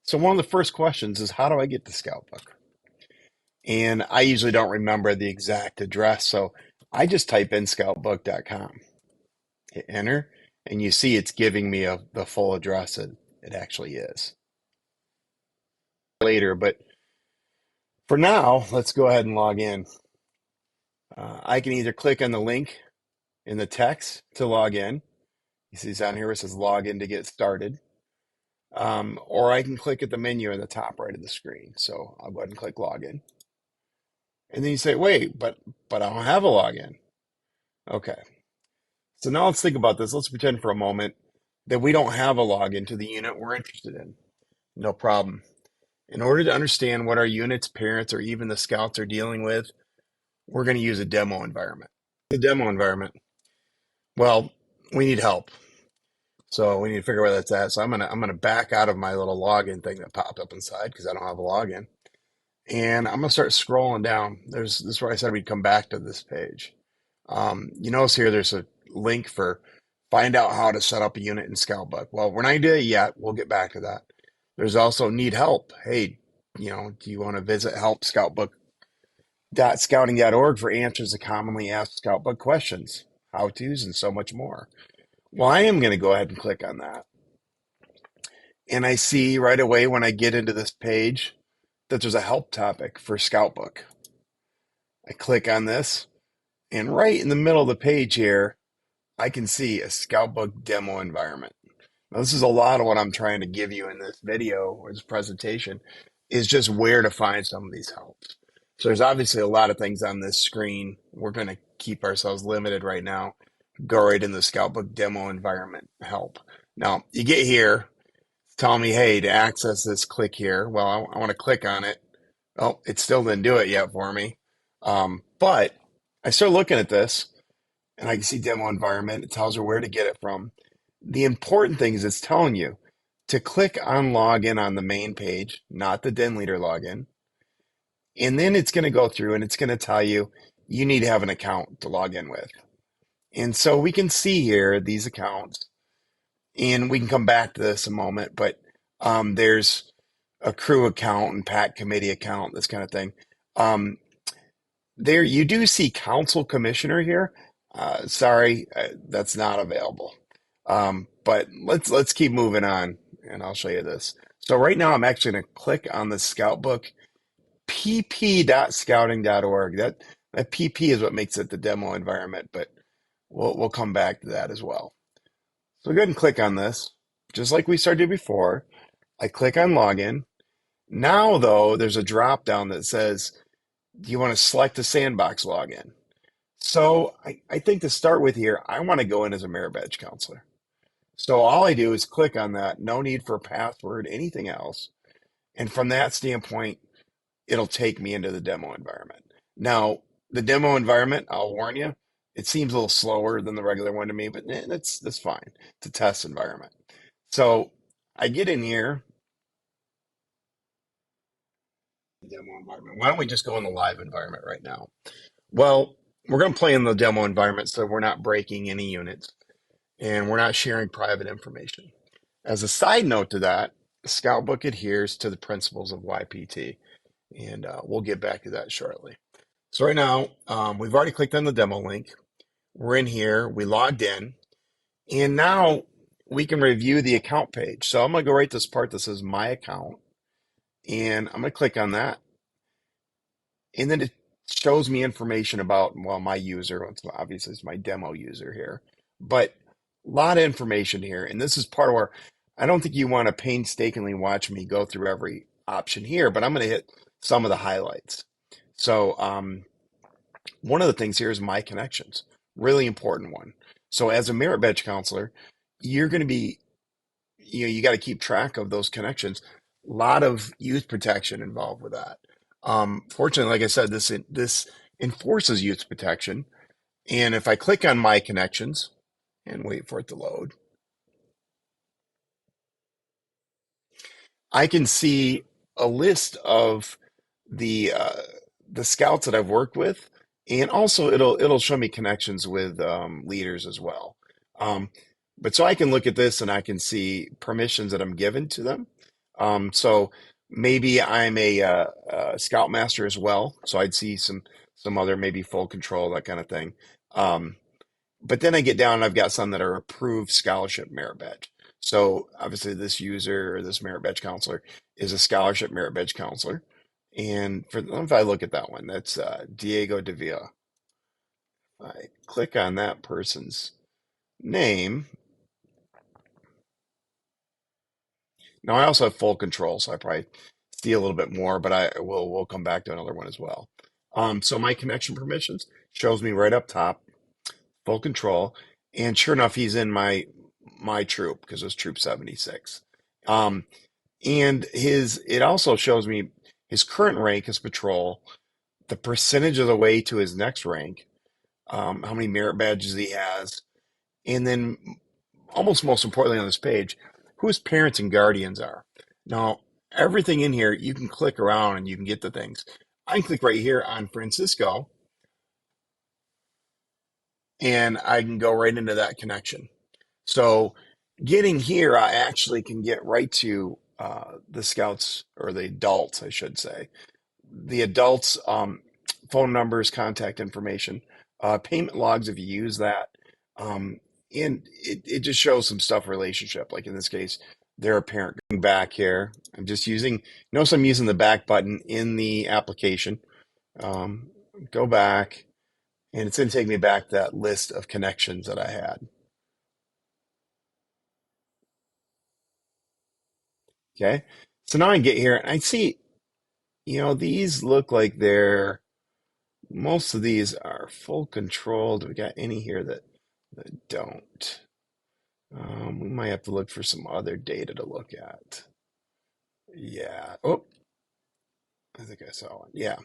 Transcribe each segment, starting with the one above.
So one of the first questions is, how do I get the Scoutbook? And I usually don't remember the exact address, so I just type in scoutbook.com, hit enter, and you see it's giving me the full address that it actually is later. But for now, let's go ahead and log in. I can either click on the link in the text to log in. You see down here where it says log in to get started. Or I can click at the menu in the top right of the screen. So I'll go ahead and click login. And then you say, wait, but I don't have a login. Okay. So now let's think about this. Let's pretend for a moment that we don't have a login to the unit we're interested in. No problem. In order to understand what our unit's parents or even the scouts are dealing with, we're going to use a demo environment. The demo environment, well, we need help. So we need to figure out where that's at. So I'm gonna back out of my little login thing that popped up inside because I don't have a login. And I'm gonna start scrolling down. This is where I said we'd come back to this page. You notice here there's a link for find out how to set up a unit in Scoutbook. Well, we're not doing it yet. We'll get back to that. There's also need help. Hey, do you want to visit help.scoutbook.scouting.org for answers to commonly asked Scoutbook questions, how-tos, and so much more. Well, I am going to go ahead and click on that. And I see right away when I get into this page that there's a help topic for Scoutbook. I click on this, and right in the middle of the page here, I can see a Scoutbook demo environment. Now, this is a lot of what I'm trying to give you in this video or this presentation is just where to find some of these helps. So there's obviously a lot of things on this screen. We're going to keep ourselves limited right now. Go right in the Scoutbook demo environment help. Now, you get here, it's telling me, hey, to access this, click here. Well, I want to click on it. Oh, it still didn't do it yet for me. But I start looking at this, and I can see demo environment. It tells her where to get it from. The important thing is it's telling you to click on login on the main page, not the Den Leader login. And then it's going to go through and it's going to tell you you need to have an account to log in with. And so we can see here these accounts, and we can come back to this in a moment, but there's a crew account and pack committee account, this kind of thing. There you do see council commissioner here. Sorry, that's not available. But let's keep moving on, and I'll show you this. So right now, I'm actually going to click on the Scoutbook pp.scouting.org. That PP is what makes it the demo environment, but we'll come back to that as well. So go ahead and click on this, just like we started before. I click on login. Now, though, there's a drop down that says, do you want to select a sandbox login? So I think to start with here, I want to go in as a merit badge counselor. So all I do is click on that, no need for a password, anything else. And from that standpoint, it'll take me into the demo environment. Now, the demo environment, I'll warn you, it seems a little slower than the regular one to me, but that's fine. It's a test environment. So I get in here, demo environment. Why don't we just go in the live environment right now? Well, we're going to play in the demo environment so we're not breaking any units and we're not sharing private information. As a side note to that, Scoutbook adheres to the principles of YPT, and we'll get back to that shortly. So right now, we've already clicked on the demo link. We're in here, we logged in, and now we can review the account page. So I'm going to go right to this part that says My Account, and I'm going to click on that. And then it shows me information about, well, my user. Obviously, it's my demo user here. But a lot of information here. And this is part of where I don't think you want to painstakingly watch me go through every option here, but I'm going to hit some of the highlights. So one of the things here is my connections. Really important one. So as a merit badge counselor, you're going to be, you got to keep track of those connections. A lot of youth protection involved with that. Fortunately, like I said, this enforces youth protection. And if I click on my connections and wait for it to load, I can see a list of the scouts that I've worked with, and also it'll show me connections with leaders as well. But so I can look at this and I can see permissions that I'm given to them. So maybe I'm a scoutmaster as well. So I'd see some other maybe full control, that kind of thing. Um, but then I get down and I've got some that are approved scholarship merit badge. So obviously this user or this merit badge counselor is a scholarship merit badge counselor. And if I look at that one, that's Diego Davila. I click on that person's name. Now I also have full control, so I probably see a little bit more, but I will we'll come back to another one as well. So my connection permissions shows me right up top, full control, and sure enough, he's in my troop because it's Troop 76. Um, and his it also shows me his current rank as patrol, the percentage of the way to his next rank, how many merit badges he has, and then almost most importantly on this page, who his parents and guardians are. Now, everything in here, you can click around and you can get the things. I can click right here on Francisco and I can go right into that connection. So getting here, I actually can get right to the scouts or the adults, I should say. The adults' phone numbers, contact information, payment logs if you use that. Um, and it just shows some stuff relationship. Like in this case, they're a parent. Going back here, I'm just using, notice I'm using the back button in the application. Um, go back, and it's going to take me back to that list of connections that I had. Okay. So now I get here and I see, these look like most of these are full control. Do we got any here that don't? We might have to look for some other data to look at. Yeah. Oh, I think I saw one. Yeah.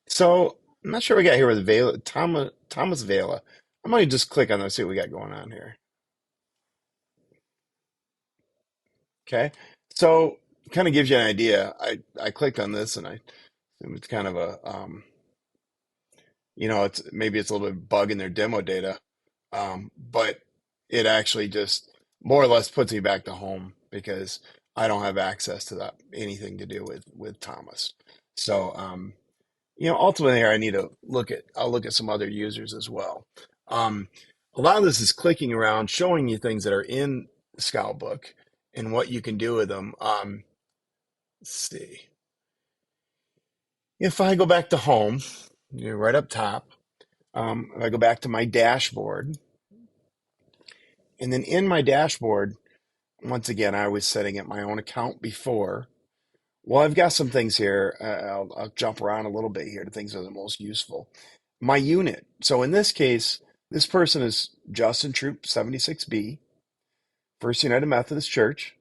So I'm not sure what we got here with Vela, Thomas Vela. I might just click on those, see what we got going on here. Okay. So kind of gives you an idea. I clicked on this and it's kind of it's maybe it's a little bit bug in their demo data. But it actually just more or less puts me back to home because I don't have access to that anything to do with Thomas. So ultimately I need to I'll look at some other users as well. Um, a lot of this is clicking around, showing you things that are in Scoutbook and what you can do with them. Let's see. If I go back to home, right up top, if I go back to my dashboard, and then in my dashboard, once again, I was setting up my own account before. Well, I've got some things here. I'll jump around a little bit here to things that are the most useful. My unit. So in this case, this person is Justin Troop 76B, First United Methodist Church.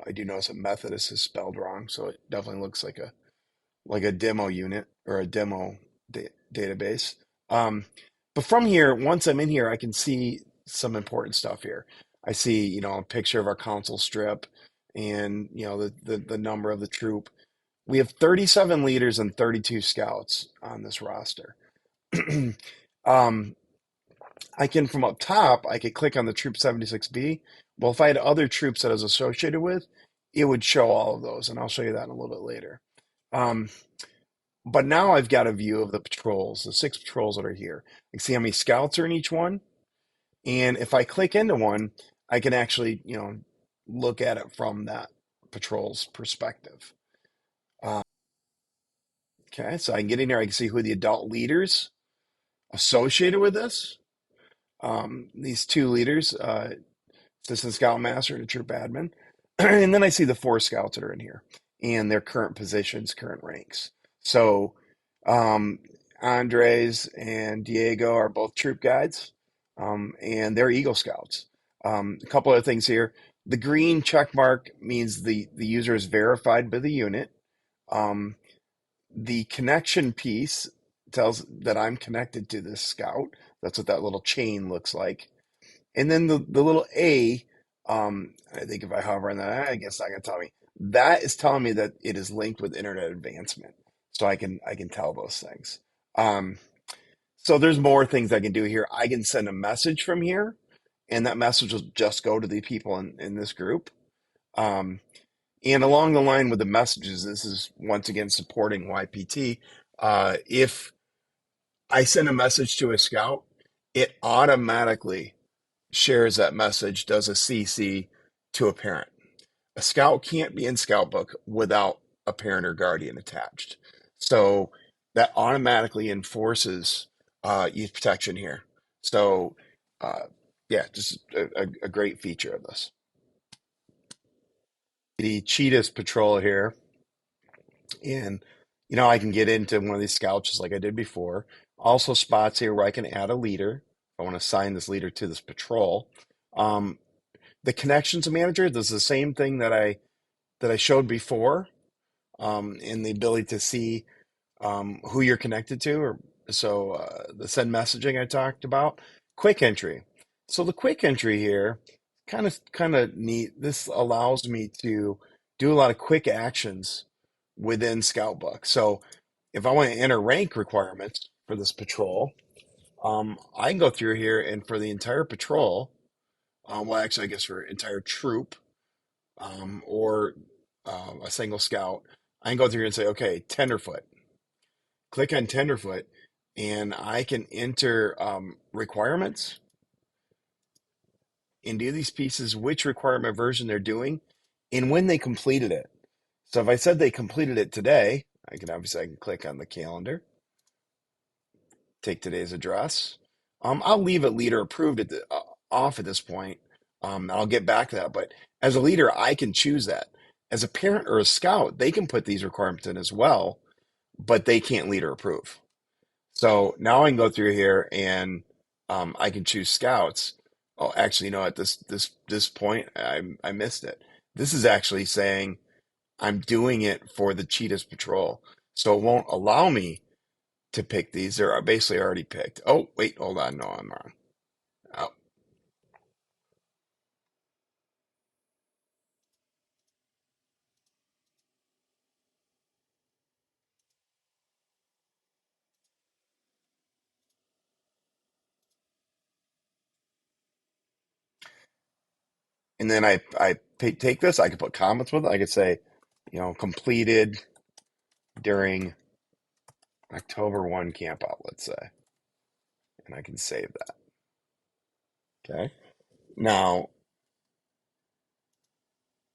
I do notice that Methodist is spelled wrong, so it definitely looks like a demo unit or a demo database. Um, but from here, once I'm in here, I can see some important stuff here. I see, a picture of our council strip and, the number of the troop. We have 37 leaders and 32 scouts on this roster. um, I can, from up top, I could click on the troop 76B. Well, if I had other troops that I was associated with, it would show all of those, and I'll show you that in a little bit later. Um, but now I've got a view of the patrols, the 6 patrols that are here. I can see how many scouts are in each one. And if I click into one, I can actually, look at it from that patrol's perspective. Uh, okay, so I can get in there. I can see who the adult leaders associated with this. These 2 leaders, assistant scoutmaster and a troop admin. And then I see the 4 scouts that are in here and their current positions, current ranks. So um, Andres and Diego are both troop guides, and they're Eagle Scouts. A couple of things here. The green check mark means the user is verified by the unit. Um, the connection piece tells that I'm connected to this scout. That's what that little chain looks like. And then the little A, I think if I hover on that, I guess it's not gonna tell me. That is telling me that it is linked with internet advancement. So I can tell those things. Um, so there's more things I can do here. I can send a message from here, and that message will just go to the people in this group. Um, And along the line with the messages, this is once again supporting YPT. If I send a message to a scout, it automatically shares that message, does a CC to a parent. A scout can't be in Scoutbook without a parent or guardian attached. So that automatically enforces youth protection here. So, uh, yeah, just a great feature of this. The Cheetahs Patrol here, and I can get into one of these scouts just like I did before. Also, spots here where I can add a leader. I want to assign this leader to this patrol. Um, the connections manager does the same thing that I showed before, in the ability to see who you're connected to, or the send messaging I talked about. Quick entry. So the quick entry here, kind of neat. This allows me to do a lot of quick actions within Scoutbook. So if I want to enter rank requirements for this patrol, I can go through here and for the entire patrol, well, actually, I guess for entire troop, or a single scout, I can go through here and say, okay, tenderfoot. Click on tenderfoot, and I can enter requirements and do these pieces, which requirement version they're doing, and when they completed it. So if I said they completed it today, I can click on the calendar, take today's address. I'll leave it leader approved off at this point. I'll get back to that. But as a leader, I can choose that. As a parent or a scout, they can put these requirements in as well, but they can't leader approve. So now I can go through here and I can choose scouts. Oh, actually, at this point, I missed it. This is actually saying I'm doing it for the Cheetahs Patrol, so it won't allow me to pick these. They're basically already picked. Oh, wait, hold on. No, I'm wrong. Oh, and then take this. I could put comments with it. I could say, completed during October 1 camp out, let's say, and I can save that. Okay. Now,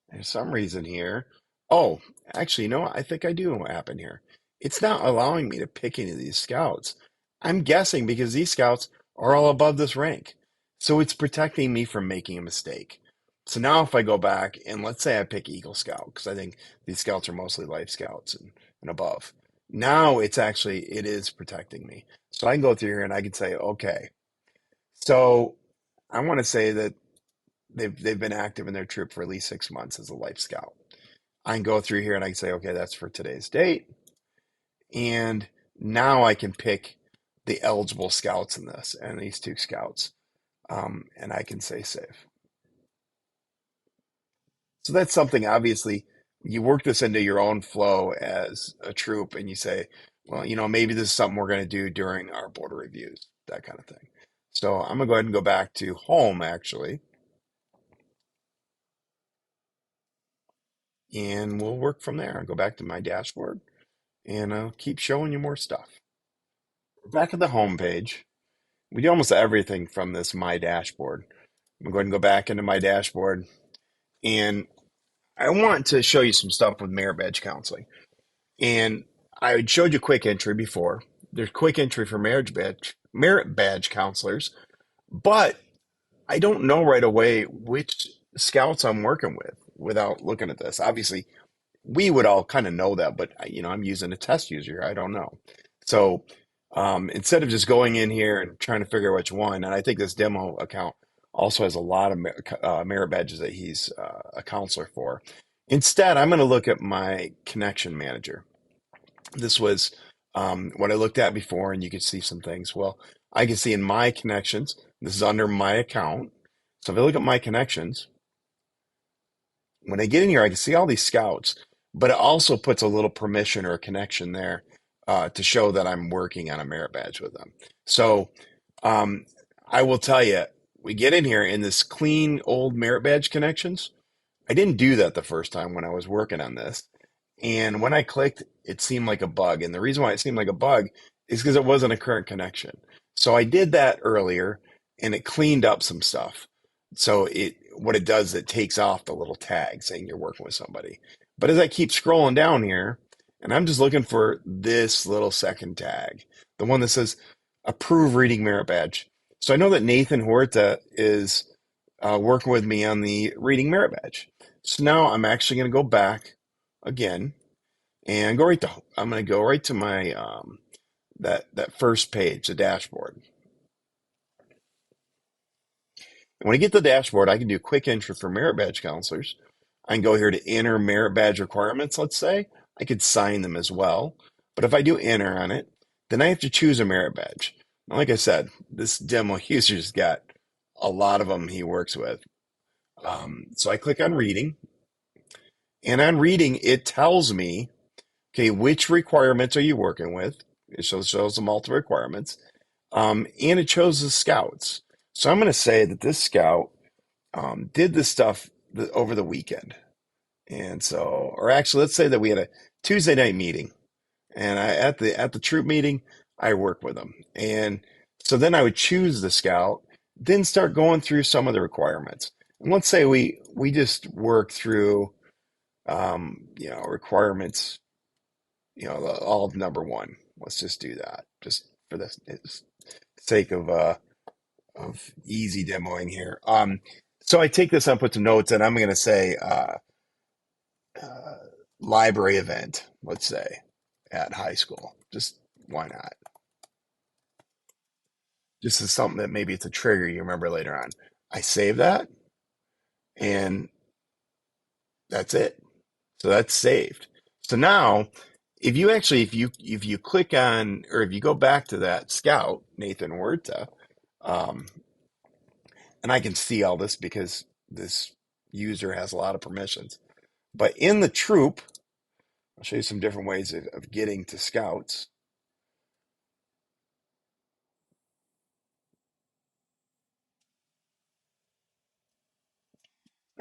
there's some reason here. Oh, actually, what? I think I do know what happened here. It's not allowing me to pick any of these scouts. I'm guessing because these scouts are all above this rank. So it's protecting me from making a mistake. So now if I go back and let's say I pick Eagle Scout, because I think these scouts are mostly Life Scouts and above. Now it is protecting me. So I can go through here and I can say, okay, so I want to say that they've been active in their troop for at least 6 months as a Life Scout. I can go through here and I can say, okay, that's for today's date. And now I can pick the eligible scouts in this and these two scouts. And I can say save. So that's something, obviously, you work this into your own flow as a troop and you say, well, maybe this is something we're going to do during our border reviews, that kind of thing. So I'm going to go ahead and go back to home, actually, and we'll work from there. I'll go back to my dashboard and I'll keep showing you more stuff. Back at the home page, we do almost everything from this My Dashboard. I'm going to go back into my dashboard, and I want to show you some stuff with merit badge counseling. And I showed you quick entry before. There's quick entry for merit badge counselors, but I don't know right away which scouts I'm working with without looking at this. Obviously, we would all kind of know that, but I'm using a test user. I don't know. So instead of just going in here and trying to figure out which one, and I think this demo account also has a lot of merit badges that he's a counselor for. Instead, I'm going to look at my connection manager. This was what I looked at before, and you could see some things. Well, I can see in my connections, this is under my account. So if I look at my connections, when I get in here, I can see all these scouts, but it also puts a little permission or a connection there to show that I'm working on a merit badge with them. So um, I will tell you, we get in here in this clean old merit badge connections. I didn't do that the first time when I was working on this. And when I clicked, it seemed like a bug. And the reason why it seemed like a bug is because it wasn't a current connection. So I did that earlier and it cleaned up some stuff. So what it does, it takes off the little tag saying you're working with somebody. But as I keep scrolling down here, and I'm just looking for this little second tag, the one that says approve reading merit badge. So I know that Nathan Huerta is working with me on the reading merit badge. So now I'm actually going to go back again and I'm going to go right to my that first page, the dashboard. And when I get to the dashboard, I can do a quick entry for merit badge counselors. I can go here to enter merit badge requirements, let's say. I could sign them as well. But if I do enter on it, then I have to choose a merit badge. Now, like I said, this demo user's got a lot of them he works with. So I click on reading, and on reading, it tells me, okay, which requirements are you working with? It shows the multiple requirements, and it shows the scouts. So I'm going to say that this scout did this stuff over the weekend. And so, or actually, let's say that we had a Tuesday night meeting, and at the troop meeting, I worked with them, and so then I would choose the scout, then start going through some of the requirements. And let's say we just work through, requirements, all of number one. Let's just do that, just for the sake of easy demoing here. So I take this and put some notes, and I'm going to say. Uh, Library event, let's say, at high school. Just why not? Just as something that maybe it's a trigger you remember later on. I save that, and that's it. So that's saved. So now, if you click on or if you go back to that scout, Nathan Huerta, um, and I can see all this because this user has a lot of permissions. But in the troop, I'll show you some different ways of getting to scouts.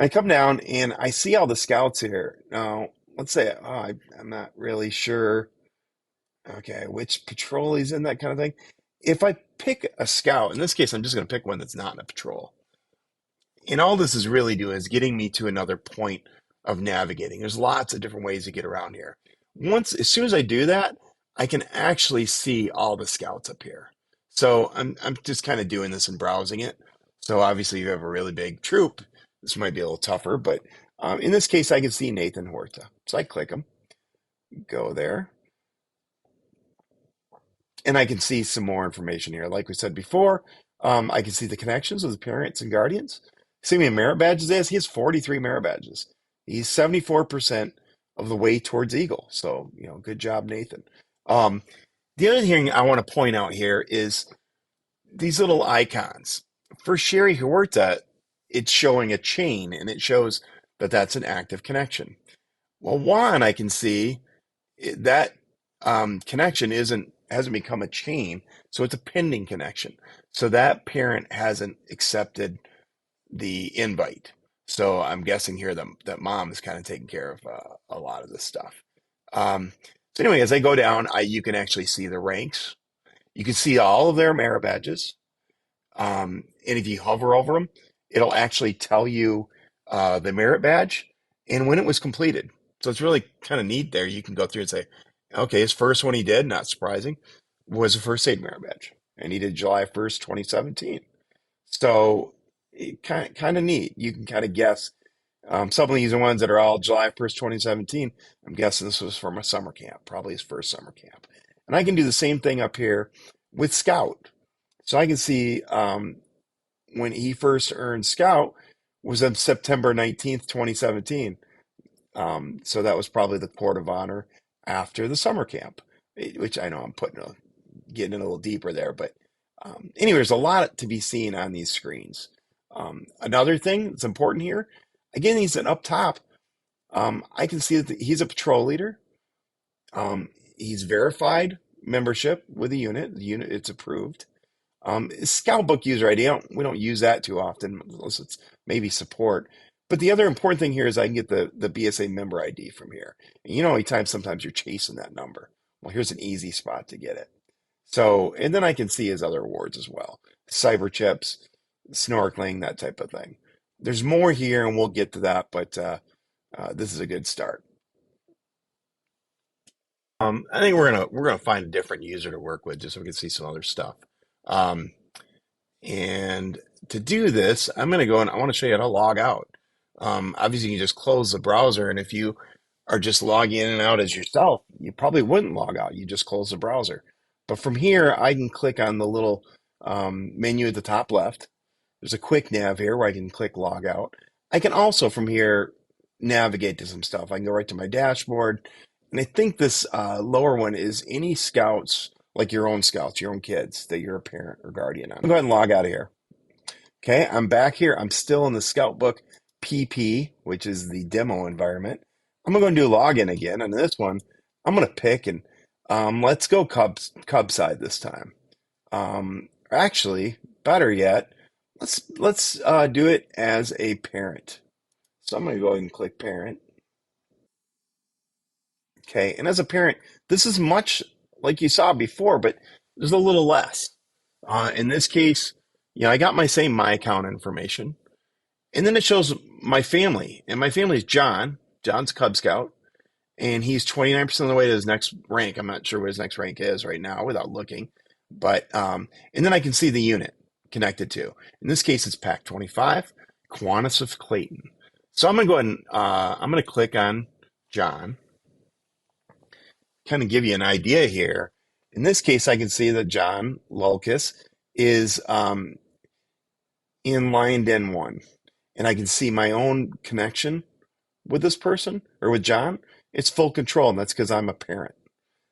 I come down and I see all the scouts here. Now, let's say I'm not really sure, okay, which patrol he's in, that kind of thing. If I pick a scout, in this case, I'm just going to pick one that's not in a patrol. And all this is really doing is getting me to another point of navigating. There's lots of different ways to get around here. As soon as I do that, I can actually see all the scouts up here. So I'm just kind of doing this and browsing it. So obviously, you have a really big troop. This might be a little tougher, but in this case, I can see Nathan Horta. So I click him, go there, and I can see some more information here. Like we said before, I can see the connections with the parents and guardians. See how many merit badges he has? He has 43 merit badges. He's 74% of the way towards Eagle. So, good job, Nathan. Um, the other thing I want to point out here is these little icons. For Sherry Huerta, it's showing a chain and it shows that that's an active connection. Well, Juan, I can see that connection hasn't become a chain, so it's a pending connection. So that parent hasn't accepted the invite. So I'm guessing here that mom is kind of taking care of a lot of this stuff. Um, so anyway, as I go down, you can actually see the ranks. You can see all of their merit badges. And if you hover over them, it'll actually tell you the merit badge and when it was completed. So it's really kind of neat there. You can go through and say, okay, his first one he did, not surprising, was a first aid merit badge. And he did July 1st, 2017. So kind of neat. You can kind of guess. Some of these are ones that are all July 1st, 2017. I'm guessing this was from a summer camp, probably his first summer camp. And I can do the same thing up here with Scout. So I can see when he first earned Scout was on September 19th, 2017. So that was probably the court of honor after the summer camp, which I know I'm getting in a little deeper there. But anyway, there's a lot to be seen on these screens. Another thing that's important here, again, he's an up top. I can see that he's a patrol leader. He's verified membership with the unit. The unit, it's approved. Scoutbook user ID, we don't use that too often unless it's maybe support. But the other important thing here is I can get the BSA member ID from here. And you know, anytime sometimes you're chasing that number. Well, here's an easy spot to get it. So, and then I can see his other awards as well. Cyber chips, snorkeling, that type of thing. There's more here and we'll get to that, but this is a good start. I think we're gonna find a different user to work with just so we can see some other stuff. Um, And to do this, I'm going to go and I want to show you how to log out. Obviously, you can just close the browser, and if you are just logging in and out as yourself, you probably wouldn't log out. You just close the browser. But from here, I can click on the little menu at the top left. There's a quick nav here where I can click log out. I can also from here navigate to some stuff. I can go right to my dashboard. And I think this lower one is any scouts, like your own scouts, your own kids that you're a parent or guardian on. I'll go ahead and log out of here. Okay, I'm back here. I'm still in the Scoutbook PP, which is the demo environment. I'm gonna go and do login again. And this one, I'm gonna pick and let's go Cub side this time. Actually, better yet, let's do it as a parent. So I'm gonna go ahead and click parent. Okay, and as a parent, this is much like you saw before, but there's a little less. In this case, I got my same my account information, and then it shows my family, and my family is John. John's a Cub Scout, and he's 29% of the way to his next rank. I'm not sure what his next rank is right now without looking, but and then I can see the unit connected to. In this case, it's Pack 25, Kiwanis of Clayton. So I'm gonna go ahead and I'm gonna click on John, kind of give you an idea here. In this case, I can see that John Lulkus is in lined in one, and I can see my own connection with this person or with John. It's full control, and that's because I'm a parent.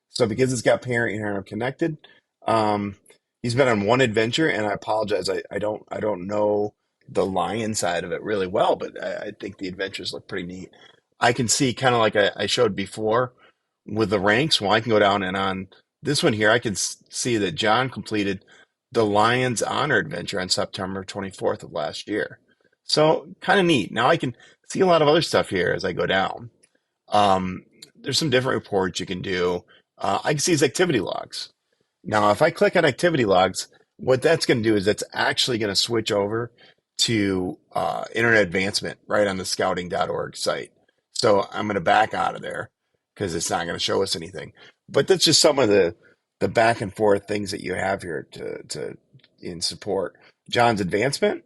So because it's got parent here and I'm connected, um, he's been on one adventure, and I apologize. I don't know the lion side of it really well, but I think the adventures look pretty neat. I can see kind of like I showed before with the ranks. Well, I can go down and on this one here, I can see that John completed the Lions Honor Adventure on September 24th of last year. So kind of neat. Now I can see a lot of other stuff here as I go down. Um, there's some different reports you can do. I can see his activity logs. Now, if I click on activity logs, what that's going to do is that's actually going to switch over to Internet Advancement right on the scouting.org site. So I'm going to back out of there because it's not going to show us anything. But that's just some of the back and forth things that you have here to in support. John's advancement,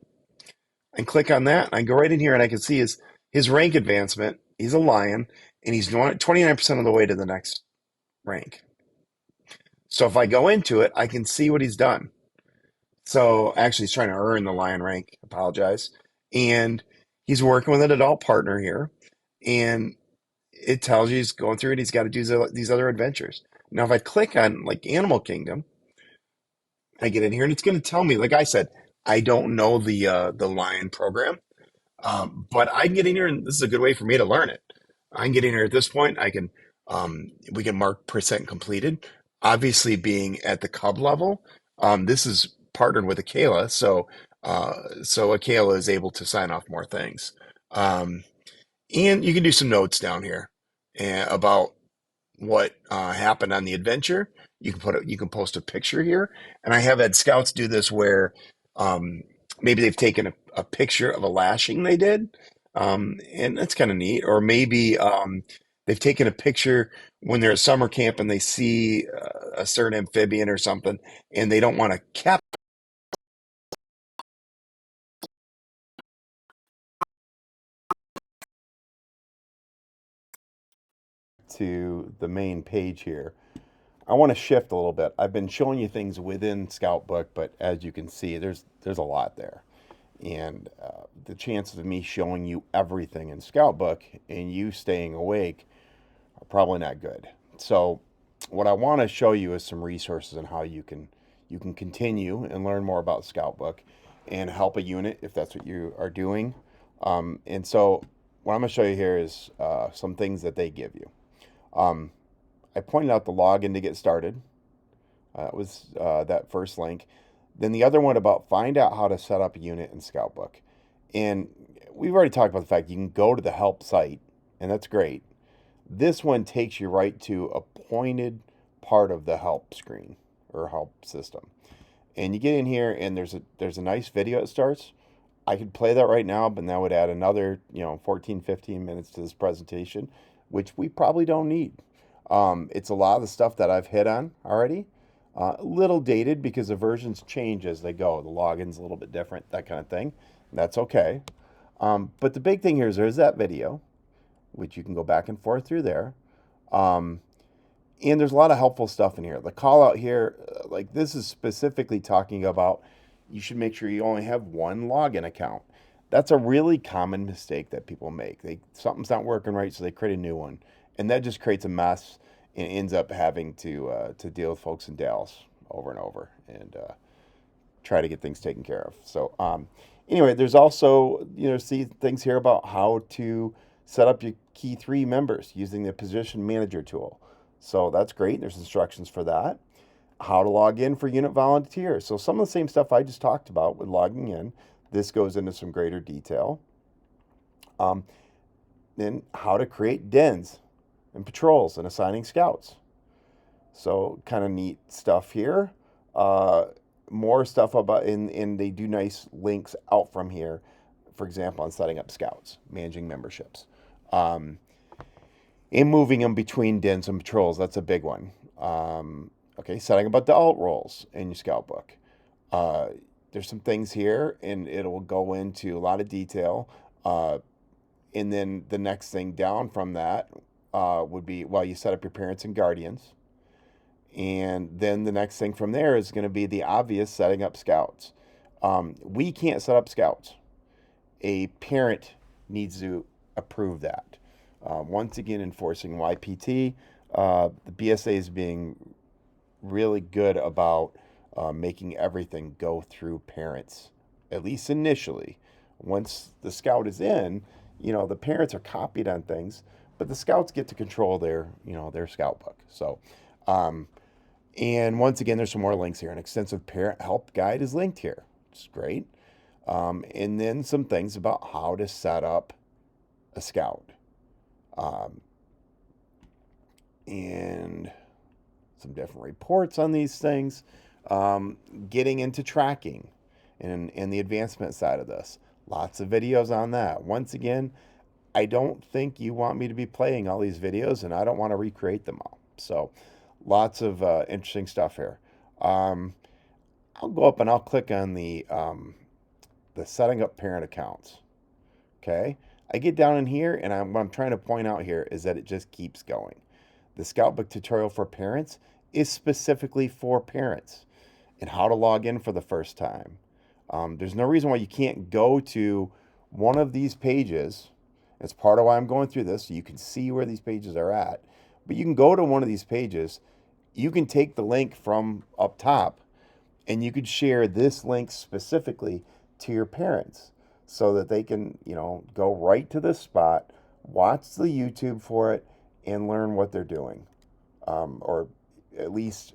and click on that. I go right in here and I can see his rank advancement. He's a lion, and he's 29% of the way to the next rank. So if I go into it, I can see what he's done. So actually, he's trying to earn the lion rank. Apologize. And he's working with an adult partner here, and it tells you he's going through it. He's got to do these other adventures. Now, if I click on like Animal Kingdom, I get in here, and it's going to tell me, like I said, I don't know the lion program. But I can get in here, and this is a good way for me to learn it. I can get in here at this point. We can mark percent completed. Obviously, being at the Cub level, this is partnered with Akela, so Akela is able to sign off more things. Um, and you can do some notes down here about what happened on the adventure. You can post a picture here, and I have had scouts do this where um, maybe they've taken a picture of a lashing they did, and that's kind of neat. Or maybe they've taken a picture when they're at summer camp and they see a certain amphibian or something, and they don't want to cap to the main page here. I want to shift a little bit. I've been showing you things within Scoutbook, but as you can see, there's a lot there. And the chances of me showing you everything in Scoutbook and you staying awake are probably not good. So what I want to show you is some resources on how you can continue and learn more about Scoutbook and help a unit if that's what you are doing. And so what I'm going to show you here is some things that they give you. Um, I pointed out the login to get started. It was that first link. Then the other one about find out how to set up a unit in Scoutbook. And we've already talked about the fact you can go to the help site, and that's great. This one takes you right to a pointed part of the help screen or help system. And you get in here and there's a nice video that starts. I could play that right now, but that would add another, 14, 15 minutes to this presentation, which we probably don't need. It's a lot of the stuff that I've hit on already. A little dated because the versions change as they go. The login's a little bit different, that kind of thing. That's okay. But the big thing here is there's that video, which you can go back and forth through there. Um, and there's a lot of helpful stuff in here. The call out here, like this is specifically talking about you should make sure you only have one login account. That's a really common mistake that people make. Something's not working right, so they create a new one, and that just creates a mess and ends up having to deal with folks in Dallas over and over and try to get things taken care of. So anyway, there's also see things here about how to set up your key 3 members using the position manager tool. So that's great. There's instructions for that. How to log in for unit volunteers. So some of the same stuff I just talked about with logging in, this goes into some greater detail. Then how to create dens and patrols and assigning scouts. So kind of neat stuff here. More stuff about, and they do nice links out from here. For example, on setting up scouts, managing memberships. And moving them between dens and patrols, that's a big one. Okay, setting up the alt roles in your Scoutbook. There's some things here, and it'll go into a lot of detail. And then the next thing down from that would be, well, you set up your parents and guardians. And then the next thing from there is going to be the obvious setting up scouts. We can't set up scouts. A parent needs to approve that. Once again, enforcing YPT. The BSA is being really good about making everything go through parents, at least initially. Once the scout is in, the parents are copied on things, but the scouts get to control their scout book. So, and once again, there's some more links here. An extensive parent help guide is linked here, which is great. And then some things about how to set up a scout. And some different reports on these things, getting into tracking and the advancement side of this. Lots of videos on that. Once again, I don't think you want me to be playing all these videos, and I don't want to recreate them all. So lots of interesting stuff here. I'll go up and I'll click on the setting up parent accounts. Okay. I get down in here, and what I'm trying to point out here is that it just keeps going. The Scoutbook tutorial for parents is specifically for parents and how to log in for the first time. There's no reason why you can't go to one of these pages. It's part of why I'm going through this, so you can see where these pages are at. But you can go to one of these pages. You can take the link from up top, and you could share this link specifically to your parents so that they can, go right to this spot, watch the YouTube for it, and learn what they're doing. Or at least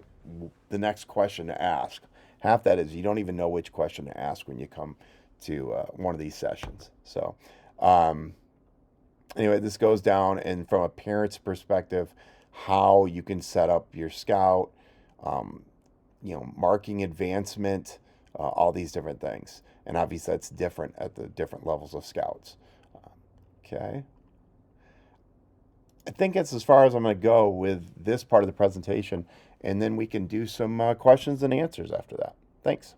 the next question to ask. Half that is you don't even know which question to ask when you come to one of these sessions. So anyway, this goes down, and from a parent's perspective, how you can set up your scout, marking advancement, all these different things. And obviously that's different at the different levels of scouts. Okay. I think that's as far as I'm going to go with this part of the presentation, and then we can do some questions and answers after that. Thanks.